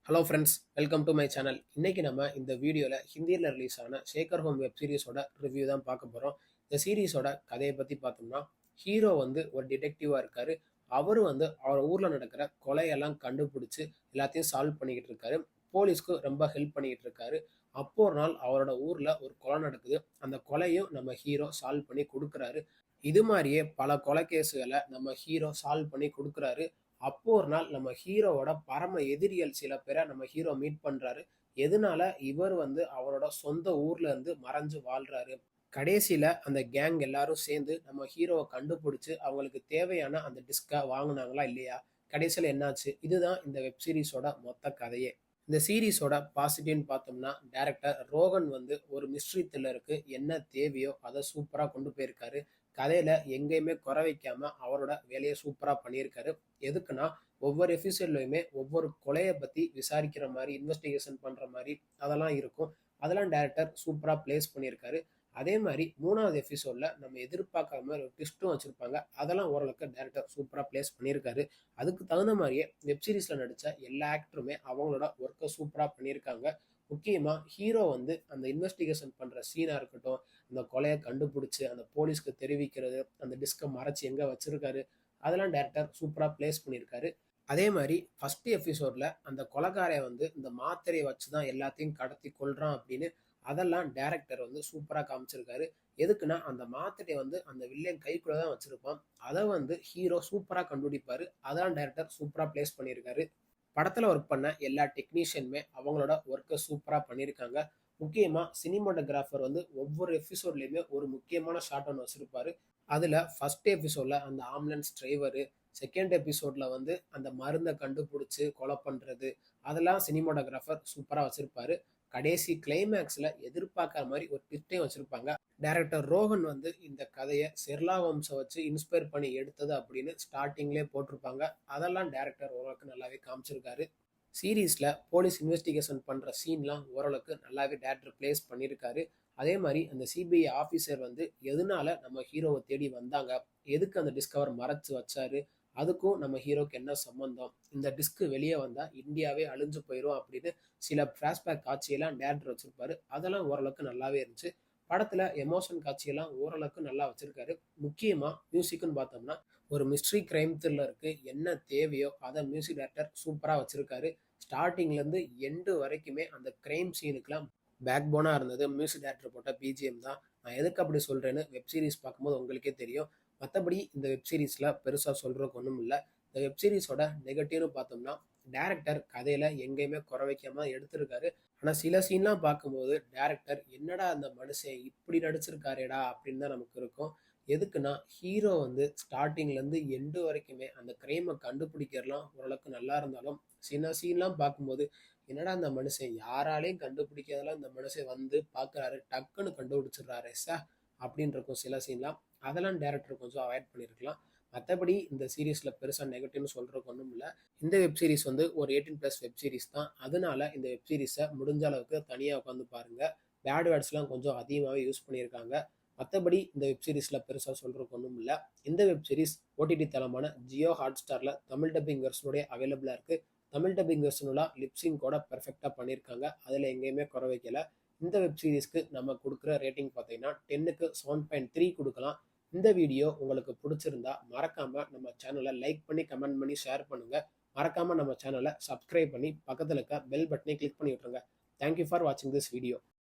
Hello friends, welcome to my channel. இன்னைக்கு நம்ம இந்த வீடியோவில் ஹிந்தியில் ரிலீஸ் ஆன ஷேகர் ஹோம் வெப் சீரிஸோட ரிவ்யூ தான் பார்க்க போகிறோம். இந்த சீரிஸோட கதையை பற்றி பார்த்தோம்னா, ஹீரோ வந்து ஒரு டிடெக்டிவாக இருக்காரு. அவரு வந்து அவர் ஊரில் நடக்கிற கொலையெல்லாம் கண்டுபிடிச்சி எல்லாத்தையும் சால்வ் பண்ணிக்கிட்டு இருக்காரு. போலீஸ்க்கு ரொம்ப ஹெல்ப் பண்ணிக்கிட்டு இருக்காரு. அப்போ ஒரு நாள் அவரோட ஊரில் ஒரு கொலை நடக்குது. அந்த கொலையும் நம்ம ஹீரோ சால்வ் பண்ணி கொடுக்குறாரு. இது மாதிரியே பல கொலை கேஸுகளை நம்ம ஹீரோ சால்வ் பண்ணி கொடுக்குறாரு. அப்போ ஒரு நாள் நம்ம ஹீரோவோட பரம எதிரிகள் சில பேரை நம்ம ஹீரோ மீட் பண்றாரு. எதனால இவர் வந்து அவரோட சொந்த ஊர்ல இருந்து மறைஞ்சு வாழ்றாரு. கடைசியில அந்த கேங் எல்லாரும் சேர்ந்து நம்ம ஹீரோவை கண்டுபிடிச்சு அவங்களுக்கு தேவையான அந்த டிஸ்கை வாங்குனாங்களா இல்லையா? கடைசியில என்னாச்சு? இதுதான் இந்த வெப் சீரிஸோட மொத்த கதையே. இந்த சீரிஸோட பாசிட்டிவ்னு பார்த்தோம்னா, டைரக்டர் ரோகன் வந்து ஒரு மிஸ்ட்ரி த்ரில்லருக்கு என்ன தேவையோ அதை சூப்பரா கொண்டு போயிருக்காரு. கதையில எங்கேயுமே குறை வைக்காம அவரோட வேலையை சூப்பரா பண்ணியிருக்காரு. எதுக்குன்னா, ஒவ்வொரு எபிசோட்லயுமே ஒவ்வொரு கொலைய பத்தி விசாரிக்கிற மாரி, இன்வெஸ்டிகேஷன் பண்ற மாரி அதெல்லாம் இருக்கும். அதெல்லாம் டைரக்டர் சூப்பரா பிளேஸ் பண்ணியிருக்காரு. அதே மாரி 3வது எபிசோட்ல நம்ம எதிர்பார்க்காம ஒரு ட்விஸ்ட்டும் வச்சிருப்பாங்க. அதெல்லாம் ஓரளவுக்கு டைரக்டர் சூப்பரா பிளேஸ் பண்ணியிருக்காரு. அதுக்கு தகுந்த மாரியே வெப் சீரிஸ்ல நடிச்ச எல்லா ஆக்டருமே அவங்களோட ஒர்க்க சூப்பரா பண்ணியிருக்காங்க. முக்கியமா ஹீரோ வந்து அந்த இன்வெஸ்டிகேஷன் பண்ற சீனா இருக்கட்டும், அந்த கொலைய கண்டுபிடிச்சு அந்த போலீஸ்க்கு தெரிவிக்கிறது, அந்த டிஸ்க மறைச்சு எங்க வச்சிருக்காரு, அதெல்லாம் டைரக்டர் சூப்பரா பிளேஸ் பண்ணியிருக்காரு. அதே மாரி ஃபர்ஸ்ட் எபிசோட்ல அந்த கொலைகாரன் வந்து இந்த மாத்திரைய வச்சு தான் எல்லாத்தையும் கடத்தி கொல்றான் அப்படின்னு அதெல்லாம் டைரக்டர் வந்து சூப்பரா காமிச்சிருக்காரு. எதுக்குன்னா, அந்த மாத்திரைய வந்து அந்த வில்லன் கைக்குள்ள தான் வச்சிருப்பான். அத வந்து ஹீரோ சூப்பரா கண்டுபிடிப்பாரு. அதான் டைரக்டர் சூப்பரா பிளேஸ் பண்ணியிருக்காரு. படத்துல ஒர்க் பண்ண எல்லா டெக்னீஷியனுமே அவங்களோட ஒர்க்க சூப்பரா பண்ணியிருக்காங்க. முக்கியமா சினிமாட்டோகிராஃபர் வந்து ஒவ்வொரு எபிசோட்லயுமே ஒரு முக்கியமான ஷாட் ஒண்ணு வச்சிருப்பாரு. அதுல ஃபர்ஸ்ட் எபிசோட்ல அந்த ஆம்புலன்ஸ் டிரைவரு, செகண்ட் எபிசோட்ல வந்து அந்த மருந்த கண்டுபிடிச்சு கொலை பண்றது, அதெல்லாம் சினிமாட்டோகிராஃபர் சூப்பரா வச்சிருப்பாரு. கடைசி கிளைமேக்ஸ்ல எதிர்பார்க்காத மாரி ஒரு ட்விஸ்ட்டையும் வச்சிருப்பாங்க. டைரக்டர் ரோஹன் வந்து இந்த கதைய ஷெர்லாக் ஹோம்ஸ வச்சு இன்ஸ்பயர் பண்ணி எடுத்தது அப்படின்னு ஸ்டார்ட்டிங்லயே போட்டிருப்பாங்க. அதெல்லாம் டைரக்டர் ஓரளவுக்கு நல்லாவே காமிச்சிருக்காரு. சீரிஸ்ல போலீஸ் இன்வெஸ்டிகேஷன் பண்ற சீன்லாம் ஓரளவுக்கு நல்லாவே டைரக்டர் பிளேஸ் பண்ணியிருக்காரு. அதே மாரி அந்த சிபிஐ ஆஃபீஸர் வந்து எதனால நம்ம ஹீரோவை தேடி வந்தாங்க? எதுக்கு அந்த டிஸ்கவர் மறைச்சு வச்சாரு? அதுக்கும் நம்ம ஹீரோக்கு என்ன சம்பந்தம்? இந்த டிஸ்க் வெளியே வந்தா இந்தியாவே அழிஞ்சு போயிரும் அப்படின்னு சில ஃபிளாஷ்பேக் காட்சியெல்லாம் டைரக்டர் வச்சிருப்பாரு. அதெல்லாம் ஓரளவுக்கு நல்லாவே இருந்துச்சு. படத்துல எமோஷன் காட்சியெல்லாம் ஓரளவுக்கு நல்லா வச்சிருக்காரு. முக்கியமா மியூசிக்ன்னு பார்த்தோம்னா, ஒரு மிஸ்ட்ரி கிரைம் த்ரில்லருக்கு என்ன தேவையோ அத மியூசிக் டைரக்டர் சூப்பரா வச்சிருக்காரு. ஸ்டார்ட்டிங்ல இருந்து எண்டு வரைக்குமே அந்த கிரைம் சீனுக்குலாம் பேக் போனா இருந்தது மியூசிக் டைரக்டர் போட்ட பிஜிஎம் தான். நான் எதுக்கு அப்படி சொல்றேன்னு வெப் சீரிஸ் பார்க்கும்போது உங்களுக்கே தெரியும். மத்தபடி இந்த வெப் சீரிஸ்ல பெருசா சொல்றதுக்கு ஒண்ணும் இல்ல. இந்த வெப் சீரிஸோட நெகட்டிவ்னு பார்த்தோம்னா, டைரக்டர் கதையில எங்கேயுமே குறை வைக்காம எடுத்திருக்காரு. ஆனா சில சீன்லாம் பார்க்கும்போது டைரக்டர் என்னடா அந்த மனுஷன் இப்படி நடிச்சிருக்காரேடா அப்படின்னு தான் நமக்கு இருக்கும். எதுக்குன்னா, ஹீரோ வந்து ஸ்டார்ட்டிங்ல இருந்து எண்டு வரைக்குமே அந்த கிரைம கண்டுபிடிக்கிறதுலாம் ஓரளவுக்கு நல்லா இருந்தாலும், சில சீன்லாம் பார்க்கும்போது என்னடா இந்த மனுஷன் யாராலையும் கண்டுபிடிக்காதெல்லாம் இந்த மனுஷன் வந்து பார்க்குறாரு, டக்குன்னு கண்டுபிடிச்சிடுறாரே அப்படின்னு இருக்கும் சில சீன்லாம். அதெல்லாம் டைரக்டர் கொஞ்சம் அவாய்ட் பண்ணியிருக்கலாம். மத்தபடி இந்த சீரிஸ்ல பெருசா நெகட்டிவ்னு சொல்றதுக்கு ஒண்ணும் இல்ல. இந்த வெப் சீரிஸ் வந்து ஒரு 18+ வெப் சீரிஸ் தான். அதனால இந்த வெப் சீரிஸ முடிஞ்ச அளவுக்கு தனியா உட்காந்து பாருங்க. பேட் வேர்ட்ஸ்லாம் கொஞ்சம் அதிகமாவே யூஸ் பண்ணியிருக்காங்க. மத்தபடி இந்த வெப் சீரிஸ்ல பெருசா சொல்றதுக்கு ஒண்ணும் இல்ல. இந்த வெப் சீரிஸ் ஓடிடி தளமான ஜியோ ஹாட்ஸ்டார்ல தமிழ் டப்பிங் வெர்ஷனோட அவைலபிளா இருக்கு. தமிழ் டப்பிங் வெர்ஷன்லாம் லிப்சிங் கூட பெர்ஃபெக்ட்டா பண்ணியிருக்காங்க. அதுல எங்கேயுமே குறை வைக்கல. இந்த வெப் சீரிஸ்க்கு நம்ம குடுக்குற ரேட்டிங் பார்த்தீங்கன்னா 10க்கு 7.3 குடுக்கலாம். இந்த வீடியோ உங்களுக்கு பிடிச்சிருந்தா மறக்காம நம்ம சேனலை லைக் பண்ணி, கமெண்ட் பண்ணி, ஷேர் பண்ணுங்க. மறக்காம நம்ம சேனலை சப்ஸ்கிரைப் பண்ணி பக்கத்துல இருக்க பெல் பட்டனை கிளிக் பண்ணி விட்டுருங்க. தேங்க்யூ ஃபார் வாட்சிங் திஸ் வீடியோ.